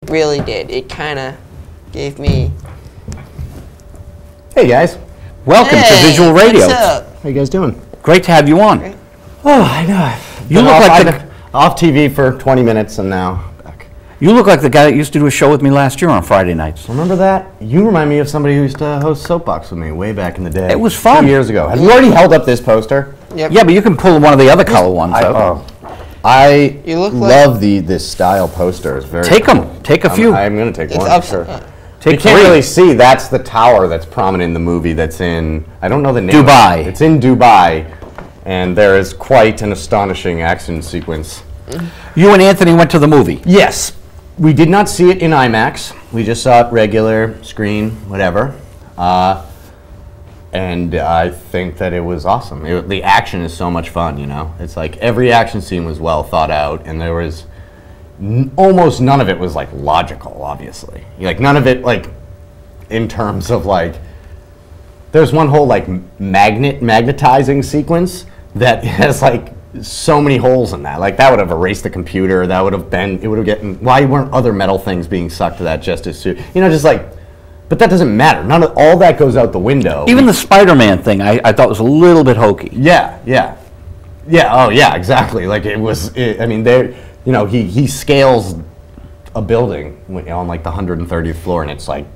Really did. It kind of gave me... Hey, guys. Welcome to Visual Radio. What's up? How you guys doing? Great to have you on. Great. Oh, I know. You look like off TV for 20 minutes and now back. You look like the guy that used to do a show with me last year on Friday nights. Remember that? You remind me of somebody who used to host Soapbox with me way back in the day. It was fun. 2 years ago. Have you already held up this poster? Yep. Yeah, but you can pull one of the other color ones out. I You look love this style poster. It's very Take cool. them. Take a few. I'm going to take one. Up, Sure. uh, You Take can't three. really see. That's the tower that's prominent in the movie. That's in, I don't know the name. Dubai. Of it. It's in Dubai, and there is quite an astonishing action sequence. You and Anthony went to the movie. Yes, we did not see it in IMAX. We just saw it regular screen, whatever. And I think that it was awesome. The action is so much fun, you know. It's like every action scene was well thought out, and there was almost none of it was like logical, obviously. Like none of it, like in terms of like, there's one whole like magnetizing sequence that has like so many holes in that. Like that would have erased the computer. That would have been, it would have gotten, why weren't other metal things being sucked to that just as soon? You know, just like, but that doesn't matter. None of all that goes out the window. Even the SpiderMan thing I thought was a little bit hokey. Yeah, yeah. Yeah, oh yeah, exactly. Like it was, I mean, there, you know, he scales a building on like the 130th floor, and it's like,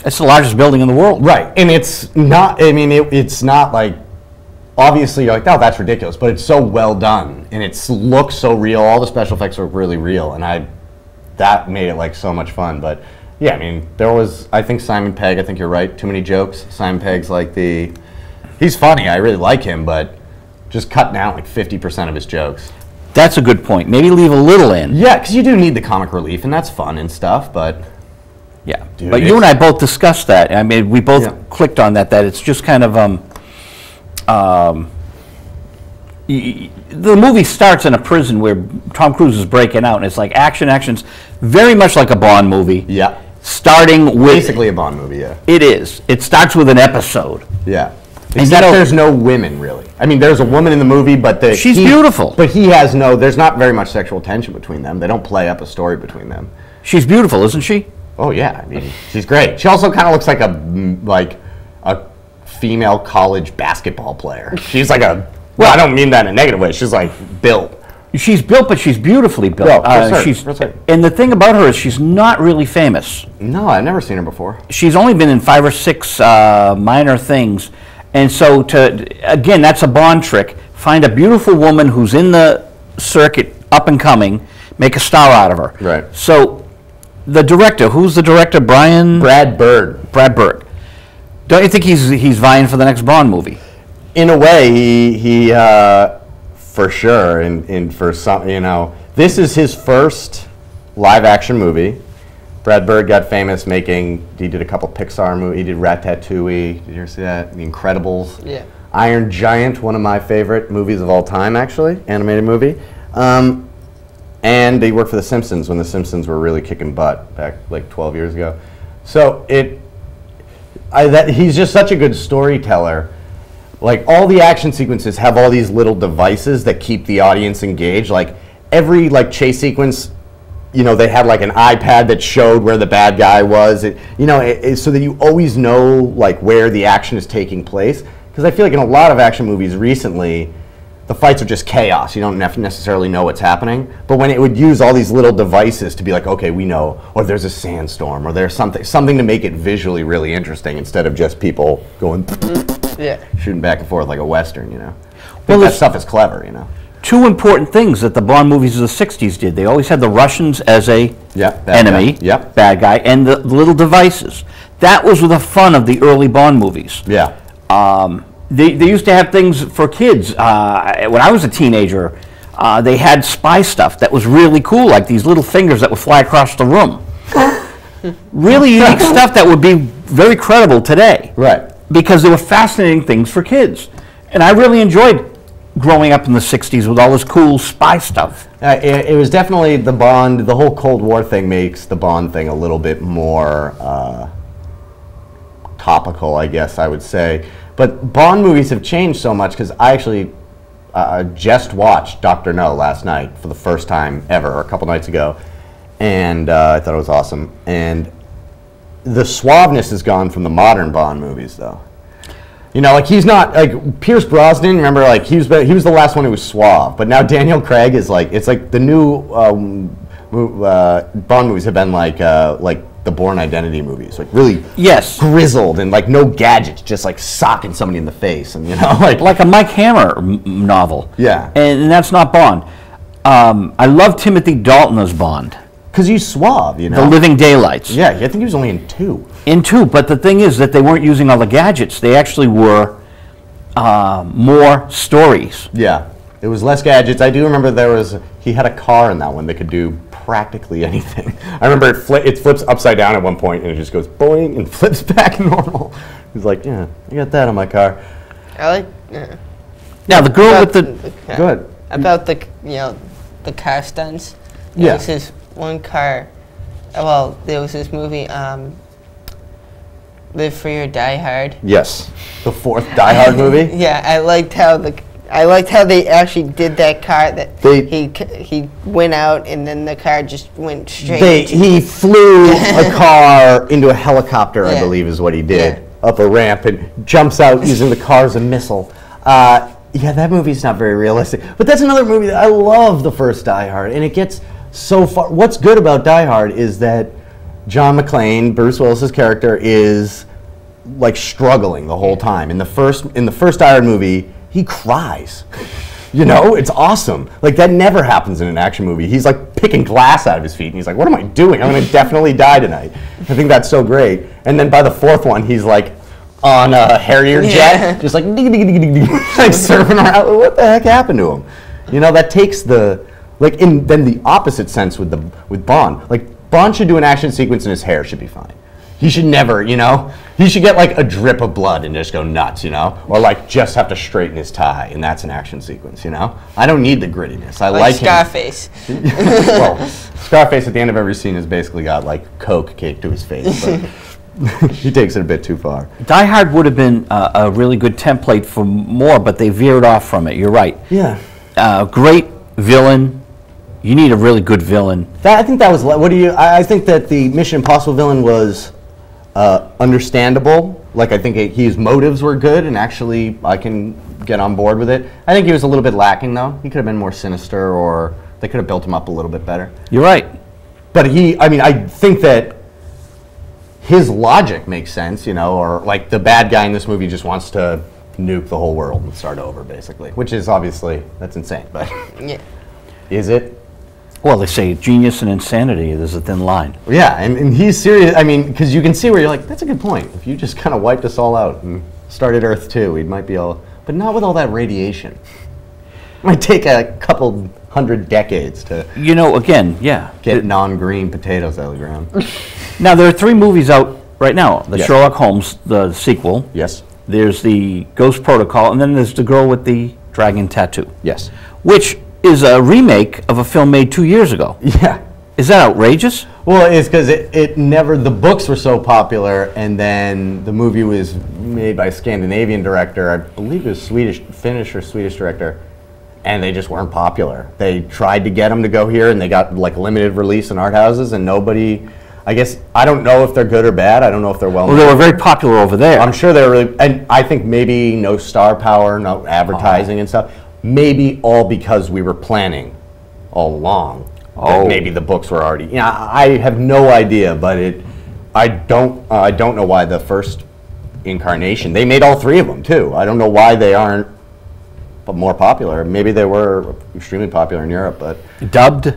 It's the largest building in the world. right, and it's not, I mean, it's not like, obviously you're like, oh, that's ridiculous, but it's so well done, and it looks so real, all the special effects are really real, and that made it like so much fun. But yeah, I mean, there was, I think Simon Pegg, I think you're right, too many jokes. Simon Pegg's like he's funny, I really like him, but just cutting out like 50% of his jokes. That's a good point. Maybe leave a little in. Yeah, because you do need the comic relief, and that's fun and stuff, but... Yeah. Dude, But you and I both discussed that. I mean, we both clicked on that it's just kind of... the movie starts in a prison where Tom Cruise is breaking out, and it's like action's very much like a Bond movie. Yeah. Starting with... Basically a Bond movie, yeah. It is. It starts with an episode. Yeah. And Except you know, there's no women, really. I mean, there's a woman in the movie, but she's beautiful. But he has no... There's not very much sexual tension between them. They don't play up a story between them. She's beautiful, isn't she? Oh, yeah. I mean, she's great. She also kind of looks like a female college basketball player. She's like a... Well, I don't mean that in a negative way. She's like built. She's built, but she's beautifully built. Well, that's her. And the thing about her is she's not really famous. No, I've never seen her before. She's only been in 5 or 6 minor things. And so, again, that's a Bond trick. Find a beautiful woman who's in the circuit, up and coming, make a star out of her. Right. So, the director, who's the director? Brad Bird. Brad Bird. Don't you think he's vying for the next Bond movie? In a way, he for sure, and for some, you know, this is his first live-action movie. Brad Bird got famous he did a couple Pixar movies. He did Ratatouille. Did you ever see that? The Incredibles. Yeah. Iron Giant, one of my favorite movies of all time, actually, animated movie. And he worked for The Simpsons when The Simpsons were really kicking butt back like 12 years ago. So he's just such a good storyteller. Like all the action sequences have all these little devices that keep the audience engaged. Like every chase sequence, you know, they had like an iPad that showed where the bad guy was. So that you always know like where the action is taking place. Because I feel like in a lot of action movies recently, the fights are just chaos. You don't necessarily know what's happening. But when it would use all these little devices to be like, okay, we know, or there's a sandstorm, or there's something to make it visually really interesting instead of just people going shooting back and forth like a Western, you know. Well, that stuff is clever, you know. 2 important things that the Bond movies of the 60s did. They always had the Russians as a enemy, bad guy, and the little devices. That was the fun of the early Bond movies. Yeah. They used to have things for kids. When I was a teenager, they had spy stuff that was really cool, like these little fingers that would fly across the room. Really unique stuff that would be very credible today. Right. Because they were fascinating things for kids. And I really enjoyed growing up in the 60s with all this cool spy stuff. It was definitely the whole Cold War thing makes the Bond thing a little bit more topical, I guess I would say. But Bond movies have changed so much because I actually just watched Dr. No last night for the first time ever, a couple nights ago. and I thought it was awesome. And the suaveness is gone from the modern Bond movies, though. You know, like he's not like Pierce Brosnan. Remember, like he was the last one who was suave, but now Daniel Craig is like, it's like the new Bond movies have been like the Bourne Identity movies, like really grizzled and like no gadgets, just like socking somebody in the face, and you know, like a Mike Hammer novel. Yeah, and that's not Bond. I love Timothy Dalton as Bond. Because he's suave, you know. The Living Daylights. Yeah, I think he was only in 2. In 2, but the thing is that they weren't using all the gadgets. They actually were more stories. Yeah, it was less gadgets. I do remember he had a car in that one that could do practically anything. I remember it flips upside down at one point and it just goes boing and flips back normal. He's like, yeah, I got that on my car. I like. Yeah. Now the girl About with the good about the the car stunts. There was this one car. Well, there was this movie, Live Free or Die Hard. Yes, the 4th Die Hard movie. Yeah, I liked how they actually did that car. That he went out and then the car just went straight. He flew a car into a helicopter, I believe, is what he did, up a ramp and jumps out using the car as a missile. Yeah, that movie's not very realistic, but that's another movie that I love. The first Die Hard, and it gets so far. What's good about Die Hard is that John McClane, Bruce Willis's character, is like struggling the whole time. In the first Die Hard movie, he cries. You know, it's awesome. Like that never happens in an action movie. He's like picking glass out of his feet, and he's like, "What am I doing? I'm going to definitely die tonight." I think that's so great. And then by the 4th one, he's like on a Harrier jet, just like like surfing around. What the heck happened to him? You know, that takes the then the opposite sense with Bond. Like Bond should do an action sequence and his hair should be fine. He should never, you know, he should get like a drip of blood and just go nuts, you know, or like just have to straighten his tie, and that's an action sequence, you know. I don't need the grittiness. I like Scarface. Well, Scarface at the end of every scene has basically got like Coke caked to his face, but he takes it a bit too far. Die Hard would have been a really good template for more, but they veered off from it. You're right. Yeah. Great villain. You need a really good villain. I think that was. What do you? I think that the Mission Impossible villain was understandable. Like I think his motives were good, and actually I can get on board with it. I think he was a little bit lacking, though. He could have been more sinister, or they could have built him up a little bit better. You're right. But I think that his logic makes sense, you know, or like the bad guy in this movie just wants to nuke the whole world and start over, basically, which is obviously, that's insane, but is it? Well, they say genius and insanity, there's a thin line. Yeah, and he's serious. I mean, because you can see where you're like, that's a good point. If you just kind of wiped us all out and started Earth 2, we might be all, but not with all that radiation. It might take a couple 100 decades to, you know, again, get non-green potatoes out of the ground. Now, there are 3 movies out right now. The Sherlock Holmes, the sequel. Yes. There's the Ghost Protocol, and then there's the girl with the dragon tattoo. Yes. Which is a remake of a film made 2 years ago. Yeah. Is that outrageous? Well, it's because it never, the books were so popular, and then the movie was made by a Scandinavian director. I believe it was Finnish or Swedish director, and they just weren't popular. They tried to get them to go here, and they got like limited release in art houses, and nobody, I guess, I don't know if they're good or bad. I don't know if they're well. Well, they were very popular over there. I'm sure they're really, and I think maybe no star power, no advertising and stuff. Maybe all because we were planning all along. Maybe the books were already. Yeah, I have no idea, but I don't know why the first incarnation. They made all 3 of them too. I don't know why they aren't, but more popular. Maybe they were extremely popular in Europe, but dubbed.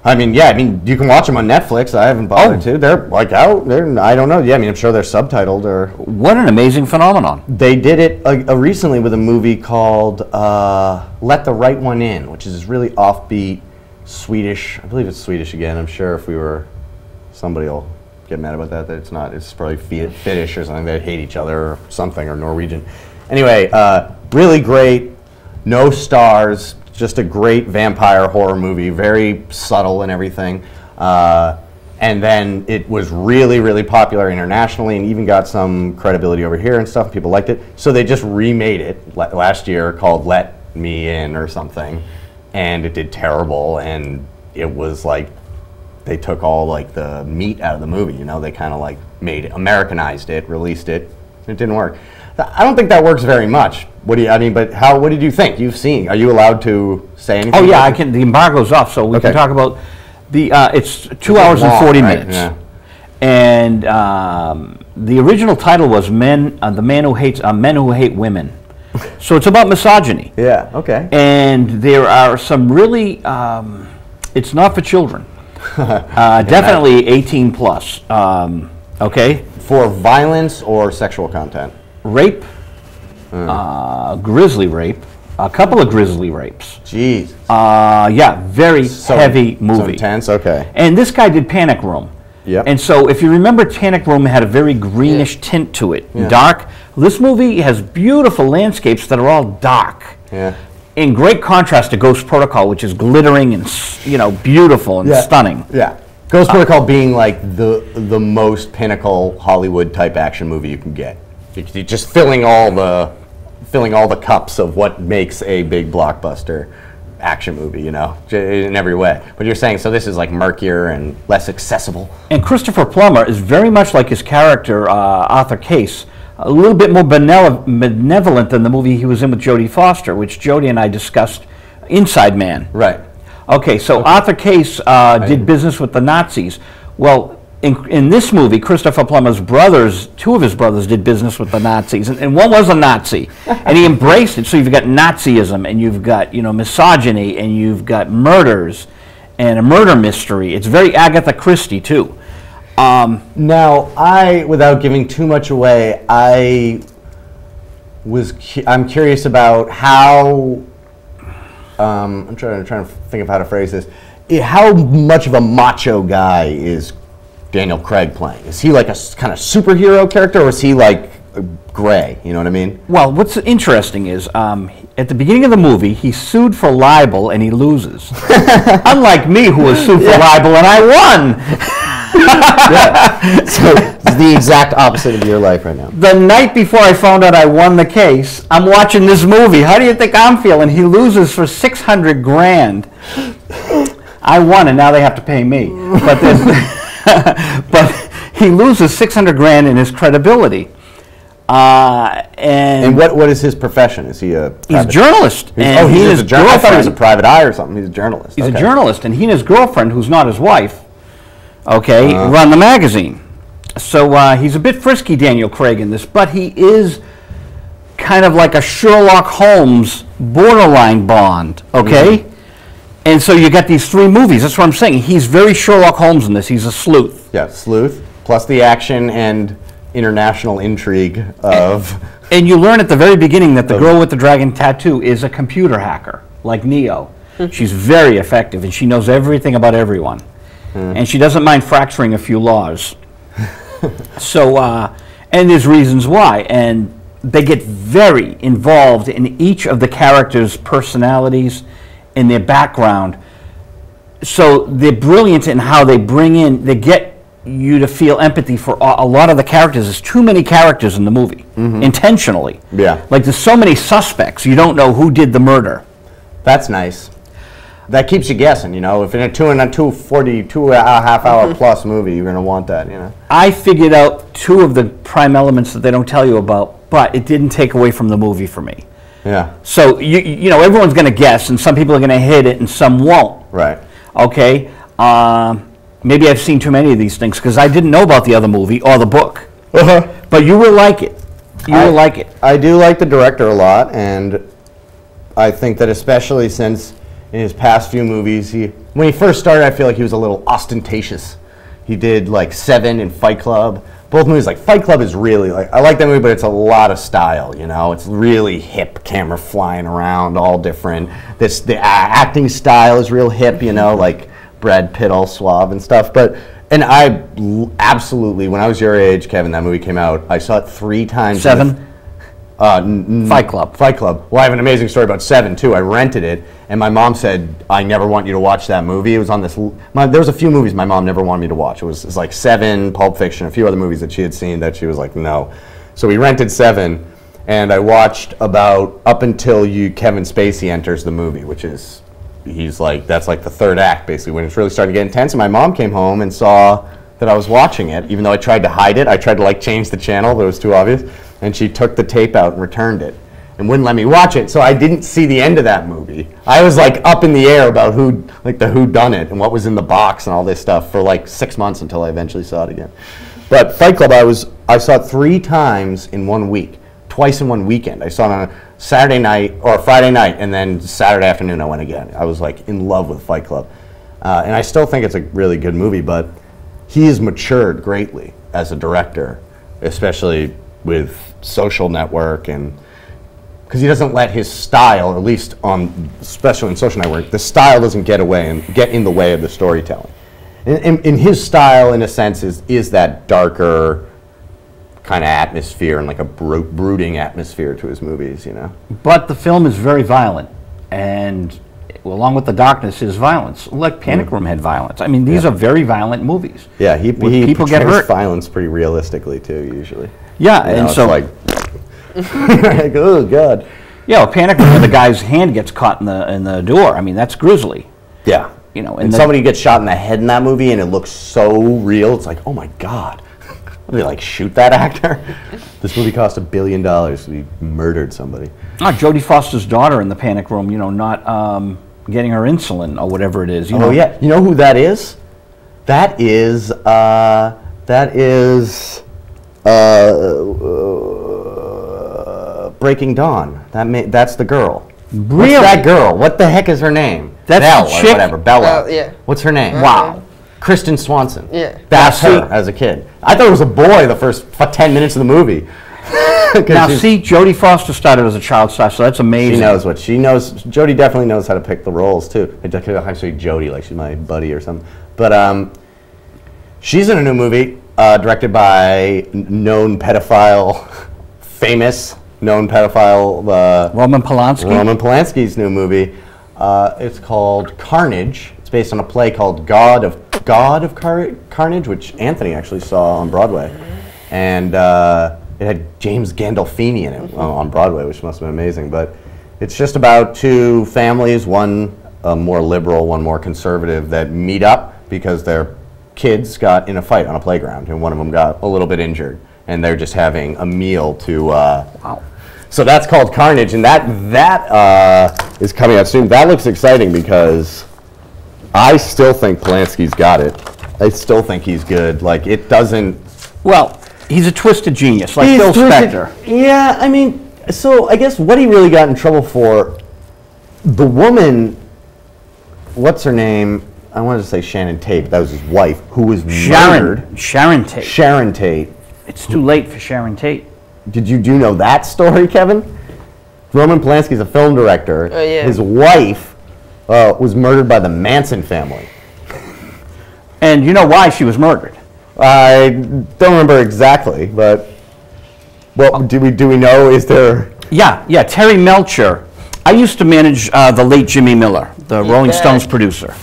I mean, yeah. I mean, you can watch them on Netflix. I haven't bothered to. They're like out. I don't know. Yeah, I mean, I'm sure they're subtitled or. What an amazing phenomenon! They did it recently with a movie called "Let the Right One In," which is this really offbeat Swedish. I believe it's Swedish again. I'm sure if we were, somebody will get mad about that. That it's not. It's probably Finnish or something. They hate each other or something, or Norwegian. Anyway, really great. No stars. Just a great vampire horror movie, very subtle and everything. And then it was really, really popular internationally and even got some credibility over here and stuff. People liked it. So they just remade it last year called Let Me In or something. And it did terrible. And it was like they took all like the meat out of the movie. You know, they kind of like made Americanized it, released it. It didn't work. I don't think that works very much. What do you? I mean, but how? What did you think? You've seen? Are you allowed to say anything? Oh yeah, I can. The embargo's off, so we can talk about the. It's 2 hours and 40 minutes, yeah. And the original title was "Men," the man who hates men who hate women. So it's about misogyny. Yeah. Okay. And there are some really. It's not for children. Definitely 18 plus. Okay. For violence or sexual content? Rape, grisly rape, a couple of grisly rapes. Jeez. Yeah, very heavy movie. So intense, okay. And this guy did Panic Room. Yep. And so if you remember, Panic Room had a very greenish tint to it, dark. This movie has beautiful landscapes that are all dark. Yeah. In great contrast to Ghost Protocol, which is glittering and beautiful and stunning. Yeah. Ghost Protocol being like the most pinnacle Hollywood type action movie you can get. You're just filling all the cups of what makes a big blockbuster action movie, you know, in every way. But you're saying, so this is like murkier and less accessible. And Christopher Plummer is very much like his character, Arthur Case, a little bit more benevolent than the movie he was in with Jodie Foster, which Jodie and I discussed, Inside Man. Right. Okay, so Arthur Case did business with the Nazis. Well, in this movie, Christopher Plummer's brothers, two of his brothers did business with the Nazis, and one was a Nazi, and he embraced it. So you've got Nazism, and you've got misogyny, and you've got murders, and a murder mystery. It's very Agatha Christie too. Now, without giving too much away, I'm curious about how. I'm trying to think of how to phrase this. How much of a macho guy is Daniel Craig playing? Is he like a kind of superhero character, or is he like gray? You know what I mean? Well, what's interesting is at the beginning of the movie, he's sued for libel and he loses. Unlike me, who was sued for libel and I won. So it's the exact opposite of your life right now. The night before I found out I won the case, I'm watching this movie. How do you think I'm feeling? He loses for $600 grand. I won, and now they have to pay me. But but he loses $600 grand in his credibility. And what is his profession? Is he he's a journalist. He's a journalist. I thought he was a private eye or something. He's a journalist. He's a journalist, and he and his girlfriend, who's not his wife, run the magazine. So he's a bit frisky, Daniel Craig, in this, but he is kind of like a Sherlock Holmes, borderline Bond, okay? Mm-hmm. And so you got these three movies. That's what I'm saying. He's very Sherlock Holmes in this. He's a sleuth. Yeah, sleuth, plus the action and international intrigue of... And you learn at the very beginning that the girl with the dragon tattoo is a computer hacker, like Neo. She's very effective, and she knows everything about everyone. And she doesn't mind fracturing a few laws. So, and there's reasons why. And they get very involved in each of the characters' personalities and their background. So they're brilliant in how they they get you to feel empathy for a lot of the characters. There's too many characters in the movie, intentionally. Yeah. Like there's so many suspects, you don't know who did the murder. That's nice. That keeps you guessing, you know. If in a 2.5 hour plus movie, you're going to want that, you know. I figured out two of the prime elements that they don't tell you about, but it didn't take away from the movie for me. Yeah. So, you know, everyone's going to guess, and some people are going to hit it, and some won't. Right. Okay. Maybe I've seen too many of these things, because I didn't know about the other movie or the book. But you will like it. You will like it. I do like the director a lot, and I think that especially since... in his past few movies, when he first started, I feel like he was a little ostentatious. He did like Seven and Fight Club. Both movies, like Fight Club is really, like, I like that movie, but it's a lot of style, you know? It's really hip, camera flying around, all different. The acting style is real hip, you know, like Brad Pitt, all suave and stuff. And I absolutely, when I was your age, Kevin, that movie came out, I saw it 3 times. Seven? Fight Club. Fight Club. Well, I have an amazing story about Seven, too. I rented it, and my mom said, I never want you to watch that movie. It was on this... there was a few movies my mom never wanted me to watch. It was like Seven, Pulp Fiction, a few other movies that she had seen that she was like, no. So we rented Seven, and I watched about up until Kevin Spacey enters the movie, which is he's like, that's like the third act, basically, when it's really starting to get intense. And my mom came home and saw that I was watching it, even though I tried to hide it. I tried to like change the channel, but it was too obvious. And she took the tape out and returned it and wouldn't let me watch it. So I didn't see the end of that movie. I was like up in the air about the whodunit and what was in the box and all this stuff for like 6 months until I eventually saw it again. But Fight Club, I saw it 3 times in 1 week, twice in one weekend. I saw it on a Saturday night or a Friday night, and then Saturday afternoon I went again. I was like in love with Fight Club. And I still think it's a really good movie, but he has matured greatly as a director, especially with Social Network, and because he doesn't let his style, or at least especially in Social Network, the style doesn't get in the way of the storytelling. In his style, in a sense, is that darker kind of atmosphere and like a brooding atmosphere to his movies, you know. But the film is very violent, and along with the darkness is violence. Like Panic Room had violence. I mean, these are very violent movies. Yeah, people get hurt. Violence pretty realistically too, usually. Yeah, you know, and so like, like, oh god. Yeah, well, Panic Room, where the guy's hand gets caught in the door. I mean, that's grisly. Yeah, you know, and somebody gets shot in the head in that movie, and it looks so real. It's like, oh my god. Did they like shoot that actor? This movie cost $1 billion. So he murdered somebody. Jodie Foster's daughter in the Panic Room, you know, not getting her insulin or whatever it is. You know? Yeah, you know who that is? That is Breaking Dawn. That's the girl. Really? What's that girl? What the heck is her name? That's Belle the or chick? whatever. Bella. Yeah. What's her name? Wow. Kristen Swanson. Yeah. That's her as a kid. I thought it was a boy the first 10 minutes of the movie. Now, see, Jodie Foster started as a child star, so that's amazing. She knows what she knows. Jodie definitely knows how to pick the roles, too. I say Jodie like she's my buddy or something. But she's in a new movie directed by famous known pedophile Roman Polanski. Roman Polanski's new movie. It's called Carnage. It's based on a play called God of Carnage, which Anthony actually saw on Broadway, and it had James Gandolfini in it on Broadway, which must have been amazing. But it's just about 2 families, one more liberal, one more conservative, that meet up because their kids got in a fight on a playground, and one of them got a little bit injured, and they're just having a meal to. Wow. So that's called Carnage, and that is coming out soon. That looks exciting because I still think Polanski's got it. I still think he's good. Like, it doesn't... Well, he's a twisted genius, like Phil Spector. Yeah, I mean, so I guess what he really got in trouble for, the woman, what's her name? I wanted to say Shannon Tate, but that was his wife, who was murdered. Sharon Tate. Sharon Tate. It's too late for Sharon Tate. Did you know that story, Kevin? Roman Polanski's a film director. Oh, yeah. His wife was murdered by the Manson family. And you know why she was murdered? I don't remember exactly, but do we know? Is there? Yeah. Terry Melcher. I used to manage the late Jimmy Miller, the Rolling Stones producer,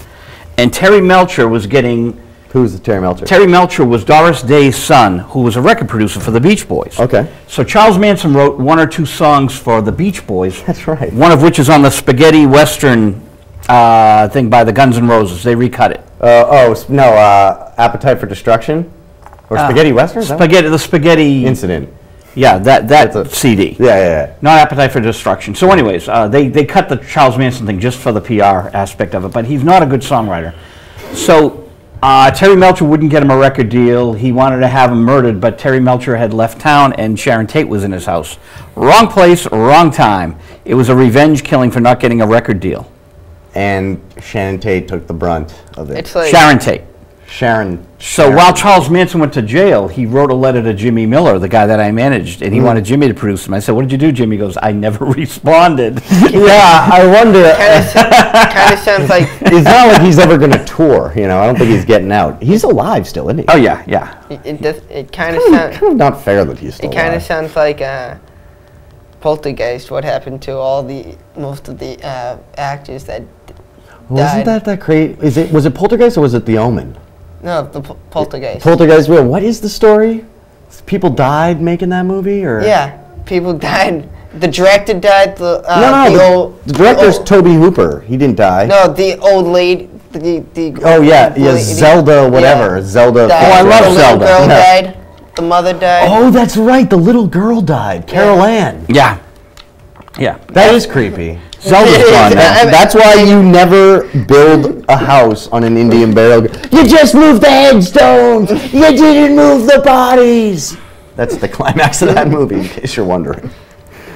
and Terry Melcher was getting. Who's Terry Melcher? Terry Melcher was Doris Day's son, who was a record producer for the Beach Boys. Okay. So Charles Manson wrote 1 or 2 songs for the Beach Boys. That's right. One of which is on the Spaghetti Western thing by the Guns N' Roses. They recut it. Appetite for Destruction? Or Spaghetti Western? The Spaghetti... Incident. Yeah, that CD. Yeah. Not Appetite for Destruction. So anyways, they cut the Charles Manson thing just for the PR aspect of it, but he's not a good songwriter. So... Terry Melcher wouldn't get him a record deal. He wanted to have him murdered, but Terry Melcher had left town and Sharon Tate was in his house. Wrong place, wrong time. It was a revenge killing for not getting a record deal. And Sharon Tate took the brunt of it. It's like Sharon Tate. Sharon. So while Charles Manson went to jail, he wrote a letter to Jimmy Miller, the guy that I managed, and he wanted Jimmy to produce him. I said, "What did you do?" Jimmy goes, "I never responded." Yeah, I wonder. Kind of sounds like It's not like he's ever going to tour. You know, I don't think he's getting out. He's alive still, isn't he? Oh yeah. it kind of sounds Kind of not fair that he's still alive. It kind of sounds like Poltergeist. What happened to most of the actors that Wasn't died? that crazy? Was it Poltergeist or was it The Omen? No, the Poltergeist. Poltergeist. What is the story? People died making that movie, or Yeah, people died The director died. The director's Tobe Hooper. He didn't die. No, the old lady. Zelda, whatever. Yeah. Zelda. I love Zelda. The little girl died. The mother died. Oh, that's right. The little girl died. Carol Ann. Yeah. Yeah. That is creepy. Zelda's gone now. That's why you never build a house on an Indian burial. You just moved the headstones. You didn't move the bodies. That's the climax of that movie, in case you're wondering.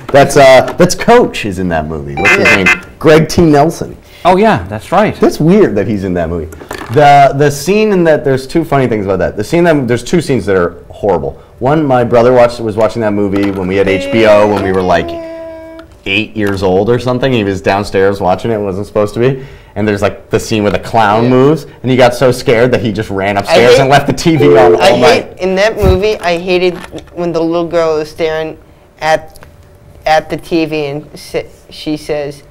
That's Coach is in that movie. What's his name? Greg T. Nelson. Oh yeah, that's right. That's weird that he's in that movie. The scene in that, there's two funny things about that. There's two scenes that are horrible. One, my brother was watching that movie when we had HBO when we were like 8 years old or something. He was downstairs watching it, wasn't supposed to be. And there's like the scene where the clown moves, and he got so scared that he just ran upstairs and left the TV on all night. In that movie, I hated when the little girl is staring at the TV and she says,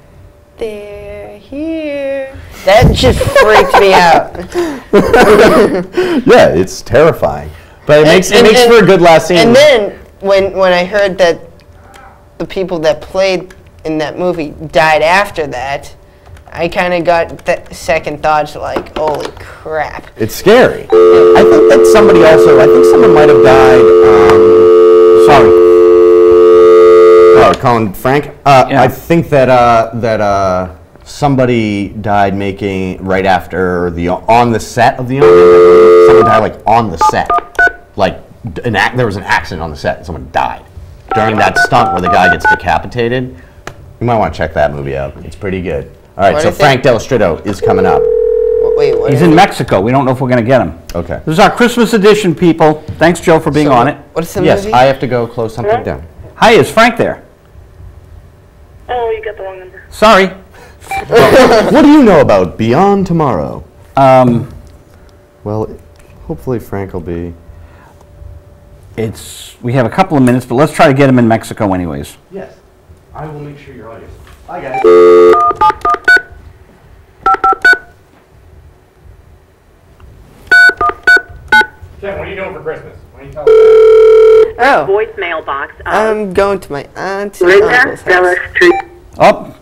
"They're here." That just freaked me out. Yeah, it's terrifying. But it makes for a good last scene. And then when I heard that the people that played in that movie died after that, I kind of got that second thoughts like, holy crap. It's scary. I think that somebody also, I think someone might have died, sorry. Oh, calling Frank? Yeah. I think that somebody died right after on the set of The Onion. Someone died like on the set. Like there was an accident on the set and someone died during that stunt where the guy gets decapitated. You might want to check that movie out. It's pretty good. All right, so Frank Delastrito is coming up. Wait, what? He's in Mexico. We don't know if we're going to get him. Okay. This is our Christmas edition, people. Thanks, Joe, for being on it. What's the Yes, movie? I have to go close something down. Hi, is Frank there? Oh, you got the wrong number. Sorry. What do you know about Beyond Tomorrow? Well, hopefully Frank will be... We have a couple of minutes, but let's try to get him in Mexico anyways. Yes. I will make sure your audience... Hi, guys. Jen, what are you doing for Christmas? What are you telling me? Oh, Voicemail box. I'm going to my aunt's Linda uncle's house. Della Street. Oh,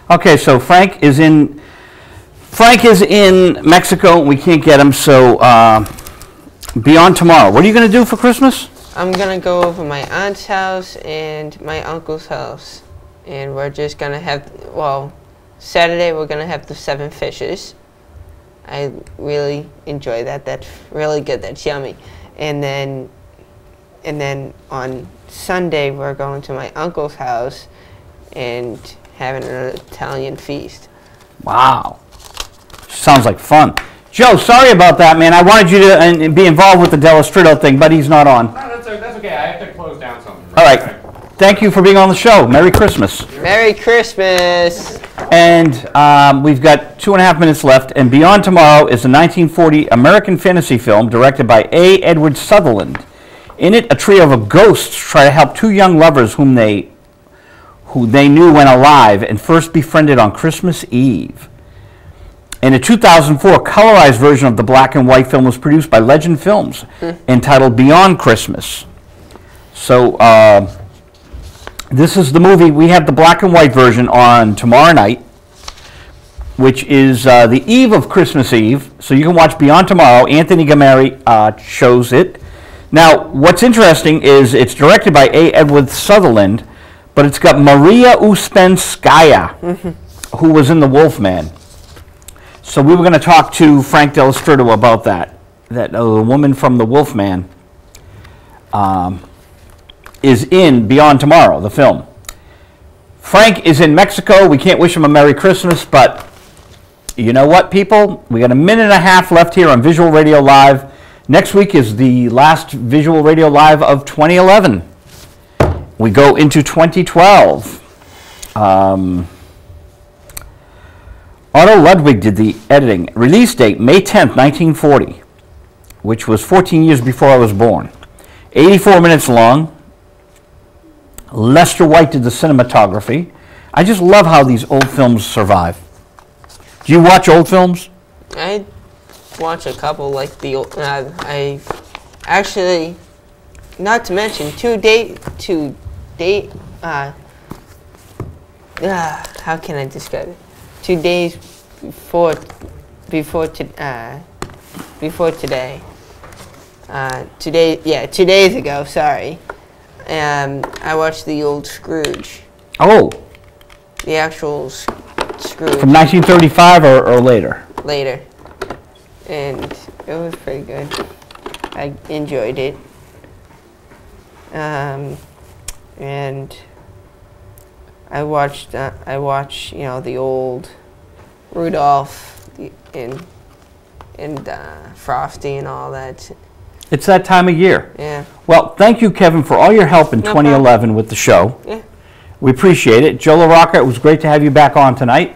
okay. So Frank is in Mexico. We can't get him. So Beyond Tomorrow. What are you going to do for Christmas? I'm gonna go over my aunt's house and my uncle's house, and we're just gonna have, Saturday we're gonna have the 7 fishes. I really enjoy that. That's really good. That's yummy. And then on Sunday we're going to my uncle's house and having an Italian feast. Wow. Sounds like fun. Joe, sorry about that, man. I wanted you to be involved with the Delastrito thing, but he's not on. No, that's okay. I have to close down something. All right. Thank you for being on the show. Merry Christmas. Merry Christmas. And we've got 2.5 minutes left. And Beyond Tomorrow is a 1940 American fantasy film directed by A. Edward Sutherland. In it, a trio of ghosts try to help two young lovers who they knew when alive and first befriended on Christmas Eve. And a 2004 colorized version of the black and white film was produced by Legend Films, entitled Beyond Christmas. So this is the movie. We have the black and white version on tomorrow night, which is the eve of Christmas Eve. So you can watch Beyond Tomorrow. Anthony Gameri shows it. Now, what's interesting is it's directed by A. Edward Sutherland, but it's got Maria Uspenskaya, who was in The Wolfman. So we were going to talk to Frank Delastrito about that. That the woman from The Wolfman is in Beyond Tomorrow, the film. Frank is in Mexico. We can't wish him a Merry Christmas, but you know what, people? We got 1.5 minutes left here on Visual Radio Live. Next week is the last Visual Radio Live of 2011. We go into 2012. Otto Ludwig did the editing. Release date, May 10th, 1940, which was 14 years before I was born. 84 minutes long. Lester White did the cinematography. I just love how these old films survive. Do you watch old films? I watch a couple, like the old, I actually, not to mention, to date, how can I describe it? 2 days before today. Today, 2 days ago. Sorry. I watched the old Scrooge. Oh, The actual Scrooge. from 1935 or later? Later. And it was pretty good. I enjoyed it. And I watched, you know, the old Rudolph and Frosty and all that. It's that time of year. Yeah. Well, thank you, Kevin, for all your help in No 2011 with the show. Yeah. We appreciate it. Joe LaRocca, it was great to have you back on tonight.